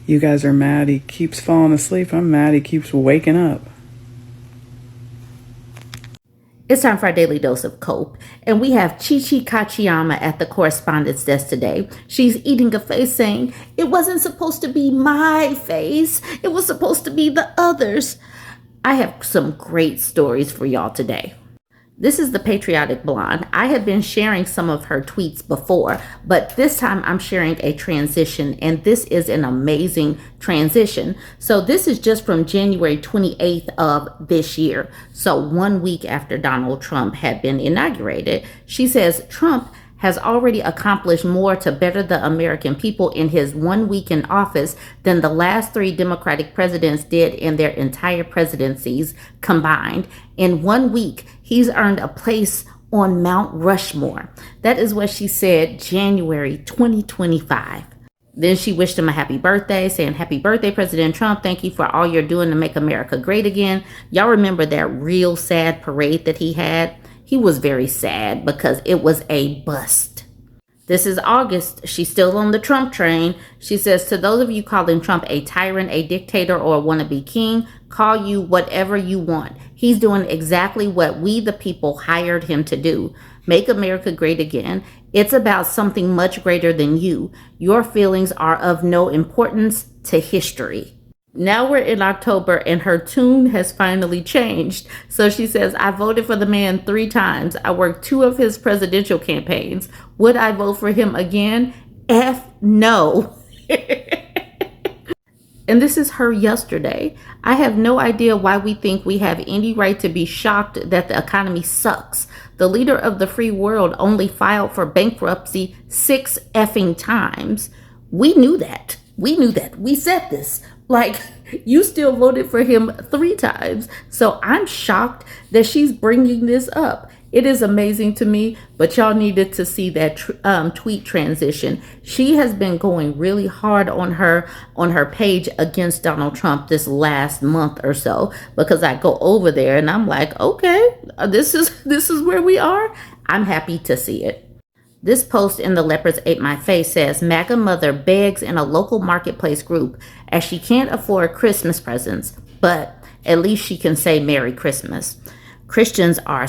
You guys are mad he keeps falling asleep. I'm mad he keeps waking up. It's time for our daily dose of cope, and we have Chichi Kachiyama at the correspondence desk today. She's eating a face saying, "It wasn't supposed to be my face. It was supposed to be the others." I have some great stories for y'all today. This is the Patriotic Blonde. I have been sharing some of her tweets before, but this time I'm sharing a transition, and this is an amazing transition. So this is just from January 28th of this year. So 1 week after Donald Trump had been inaugurated. She says, "Trump has already accomplished more to better the American people in his 1 week in office than the last 3 Democratic presidents did in their entire presidencies combined. In 1 week, he's earned a place on Mount Rushmore." That is what she said January 2025. Then she wished him a happy birthday, saying, "Happy birthday, President Trump. Thank you for all you're doing to make America great again." Y'all remember that real sad parade that he had? He was very sad because it was a bust. This is August. She's still on the Trump train. She says, "To those of you calling Trump a tyrant, a dictator, or a wannabe king, call you whatever you want. He's doing exactly what we, the people, hired him to do. Make America great again. It's about something much greater than you. Your feelings are of no importance to history." Now we're in October and her tune has finally changed. So she says, "I voted for the man 3 times. I worked 2 of his presidential campaigns. Would I vote for him again? F no." And this is her yesterday. "I have no idea why we think we have any right to be shocked that the economy sucks. The leader of the free world only filed for bankruptcy 6 effing times. We knew that. We knew that. We said this. Like, you still voted for him 3 times. So I'm shocked that she's bringing this up. It is amazing to me, but y'all needed to see that tweet transition. She has been going really hard on her page against Donald Trump this last month or so, because I go over there and I'm like, okay, this is where we are. I'm happy to see it. This post in the Leopards Ate My Face says, "MAGA mother begs in a local marketplace group as she can't afford Christmas presents, but at least she can say Merry Christmas." Christians are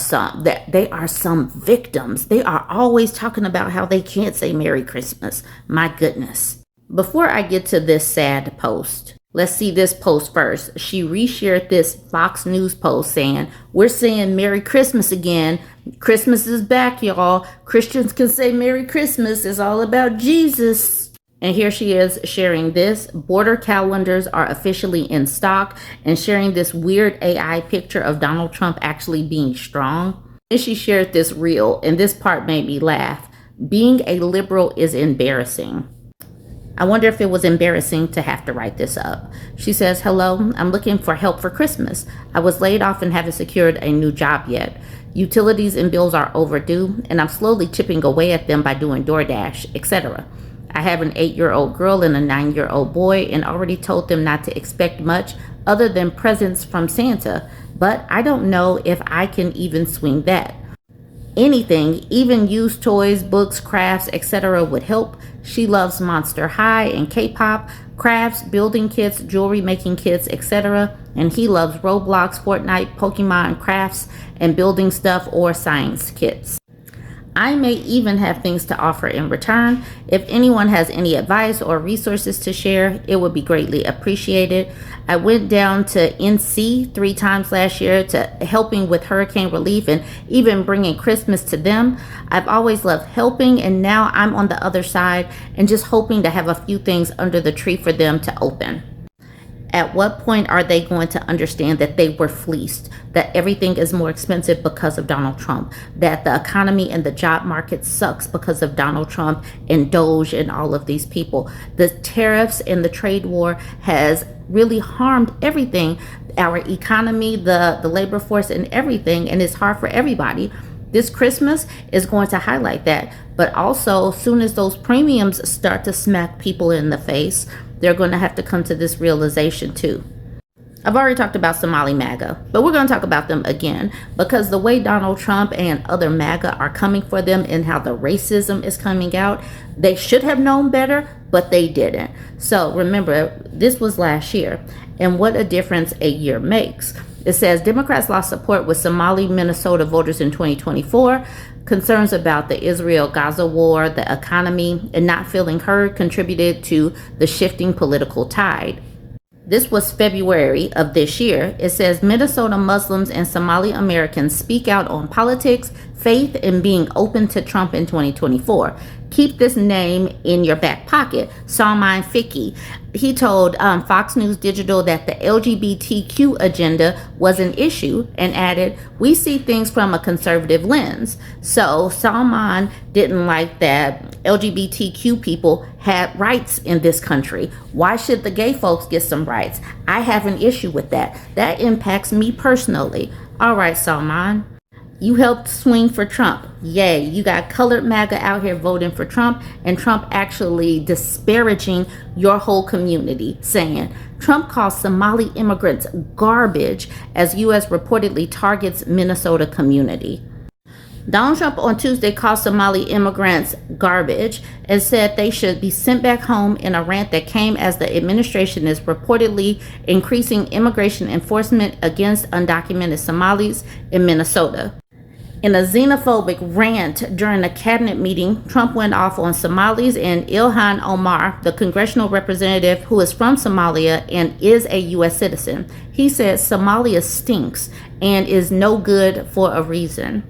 they are some victims. They are always talking about how they can't say Merry Christmas. My goodness. Before I get to this sad post, let's see this post first. She reshared this Fox News post saying, "We're saying Merry Christmas again. Christmas is back, y'all. Christians can say Merry Christmas. It's all about Jesus." And here she is sharing this. Border calendars are officially in stock, and sharing this weird AI picture of Donald Trump actually being strong. And she shared this reel, and this part made me laugh. "Being a liberal is embarrassing." I wonder if it was embarrassing to have to write this up. She says, "Hello, I'm looking for help for Christmas. I was laid off and haven't secured a new job yet. Utilities and bills are overdue, and I'm slowly chipping away at them by doing DoorDash, etc. I have an 8-year-old girl and a 9-year-old boy, and already told them not to expect much other than presents from Santa, but I don't know if I can even swing that. Anything, even used toys, books, crafts, etc. would help. She loves Monster High and K-pop, crafts, building kits, jewelry making kits, etc. And he loves Roblox, Fortnite, Pokemon, crafts, and building stuff or science kits. I may even have things to offer in return. If anyone has any advice or resources to share, it would be greatly appreciated. I went down to NC 3 times last year to helping with hurricane relief and even bringing Christmas to them. I've always loved helping, and now I'm on the other side and just hoping to have a few things under the tree for them to open." At what point are they going to understand that they were fleeced, that everything is more expensive because of Donald Trump, that the economy and the job market sucks because of Donald Trump and Doge and all of these people? The tariffs and the trade war has really harmed everything, our economy, the labor force and everything, and it's hard for everybody. This Christmas is going to highlight that, but also as soon as those premiums start to smack people in the face, they're going to have to come to this realization too. I've already talked about Somali MAGA, but we're going to talk about them again because the way Donald Trump and other MAGA are coming for them and how the racism is coming out, they should have known better, but they didn't. So remember, this was last year, and what a difference a year makes. It says Democrats lost support with Somali Minnesota voters in 2024. Concerns about the Israel-Gaza war, the economy, and not feeling heard contributed to the shifting political tide. This was February of this year. It says Minnesota Muslims and Somali Americans speak out on politics, faith, and being open to Trump in 2024. Keep this name in your back pocket. Salman Fiqi. He told Fox News Digital that the LGBTQ agenda was an issue and added, "We see things from a conservative lens." So Salman didn't like that LGBTQ people had rights in this country. Why should the gay folks get some rights? I have an issue with that. That impacts me personally. All right, Salman. You helped swing for Trump. Yay. You got colored MAGA out here voting for Trump, and Trump actually disparaging your whole community, saying Trump calls Somali immigrants garbage as U.S. reportedly targets Minnesota community. Donald Trump on Tuesday called Somali immigrants garbage and said they should be sent back home in a rant that came as the administration is reportedly increasing immigration enforcement against undocumented Somalis in Minnesota. In a xenophobic rant during a cabinet meeting, Trump went off on Somalis and Ilhan Omar, the congressional representative who is from Somalia and is a U.S. citizen. He said Somalia stinks and is no good for a reason.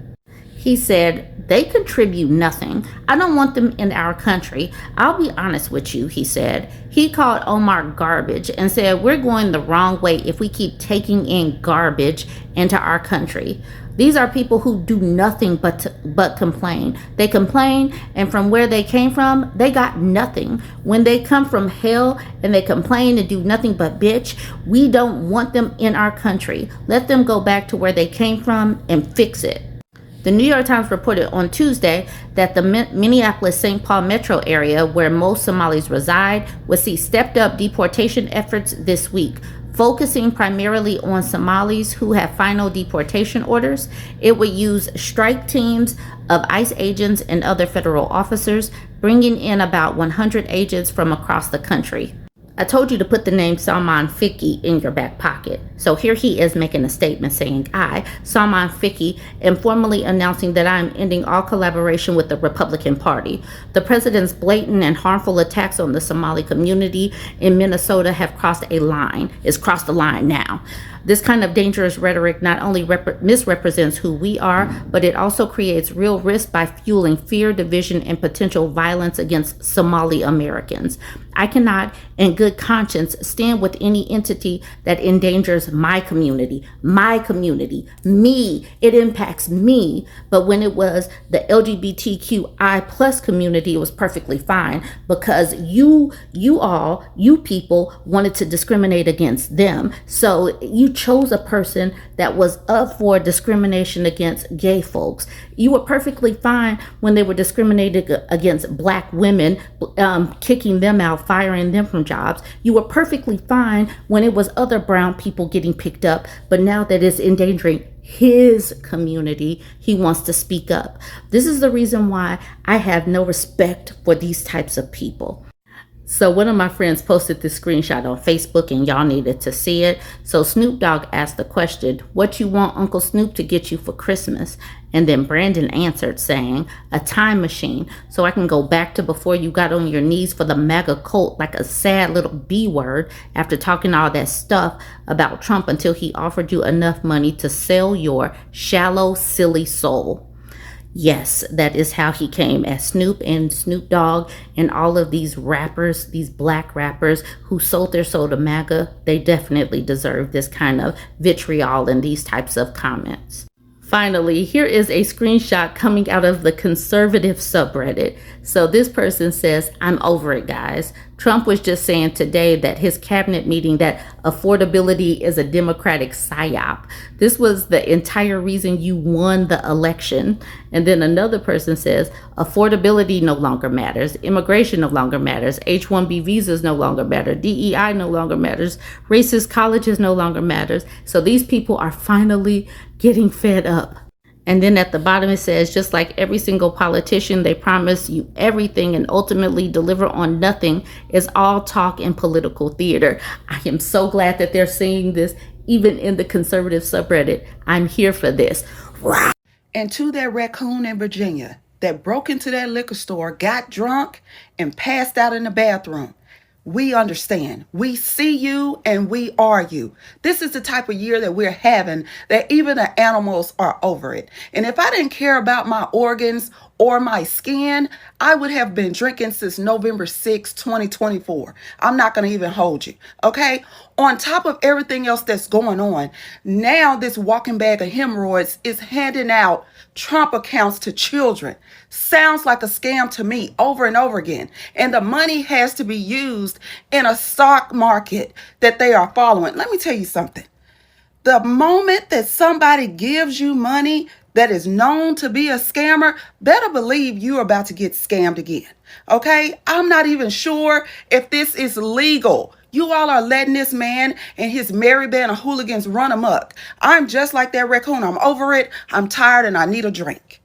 He said, "They contribute nothing. I don't want them in our country. I'll be honest with you," he said. He called Omar garbage and said, "We're going the wrong way if we keep taking in garbage into our country." These are people who do nothing but complain. They complain, and from where they came from, they got nothing. When they come from hell and they complain and do nothing but bitch, we don't want them in our country. Let them go back to where they came from and fix it. The New York Times reported on Tuesday that the Minneapolis-St. Paul metro area, where most Somalis reside, will see stepped-up deportation efforts this week. Focusing primarily on Somalis who have final deportation orders, it would use strike teams of ICE agents and other federal officers, bringing in about 100 agents from across the country. I told you to put the name Salman Fiqi in your back pocket. So here he is making a statement saying, "I, Salman Fiqi, am formally announcing that I am ending all collaboration with the Republican Party. The president's blatant and harmful attacks on the Somali community in Minnesota have crossed the line now. This kind of dangerous rhetoric not only misrepresents who we are, but it also creates real risk by fueling fear, division, and potential violence against Somali Americans. I cannot, in good conscience, stand with any entity that endangers my community, me. It impacts me. But when it was the LGBTQI plus community, it was perfectly fine because you people wanted to discriminate against them. So you chose a person that was up for discrimination against gay folks. You were perfectly fine when they were discriminating against black women, kicking them out, firing them from jobs. You were perfectly fine when it was other brown people getting picked up, but now that it's endangering his community, he wants to speak up. This is the reason why I have no respect for these types of people. So one of my friends posted this screenshot on Facebook and y'all needed to see it. So Snoop Dogg asked the question, "What you want Uncle Snoop to get you for Christmas?" And then Brandon answered saying, "A time machine so I can go back to before you got on your knees for the MAGA cult like a sad little B word after talking all that stuff about Trump until he offered you enough money to sell your shallow, silly soul." Yes, that is how he came as Snoop and Snoop Dogg and all of these rappers, these black rappers who sold their soul to MAGA. They definitely deserve this kind of vitriol and these types of comments. Finally, here is a screenshot coming out of the conservative subreddit. So this person says, "I'm over it, guys. Trump was just saying today that his cabinet meeting that affordability is a Democratic psyop. This was the entire reason you won the election. And then another person says affordability no longer matters, immigration no longer matters, H-1B visas no longer matter, DEI no longer matters, racist colleges no longer matters. So these people are finally getting fed up. And then at the bottom it says, just like every single politician, they promise you everything and ultimately deliver on nothing. Is all talk and political theater. I am so glad that they're seeing this even in the conservative subreddit. I'm here for this. And to that raccoon in Virginia that broke into that liquor store, got drunk, and passed out in the bathroom. We understand. We see you and we are you. This is the type of year that we're having that even the animals are over it. And if I didn't care about my organs or my skin, I would have been drinking since November 6, 2024. I'm not going to even hold you. Okay. On top of everything else that's going on, now this walking bag of hemorrhoids is handing out Trump accounts to children. Sounds like a scam to me over and over again. And the money has to be used in a stock market that they are following. Let me tell you something. The moment that somebody gives you money that is known to be a scammer, better believe you're about to get scammed again. Okay? I'm not even sure if this is legal. You all are letting this man and his merry band of hooligans run amok. I'm just like that raccoon. I'm over it. I'm tired and I need a drink.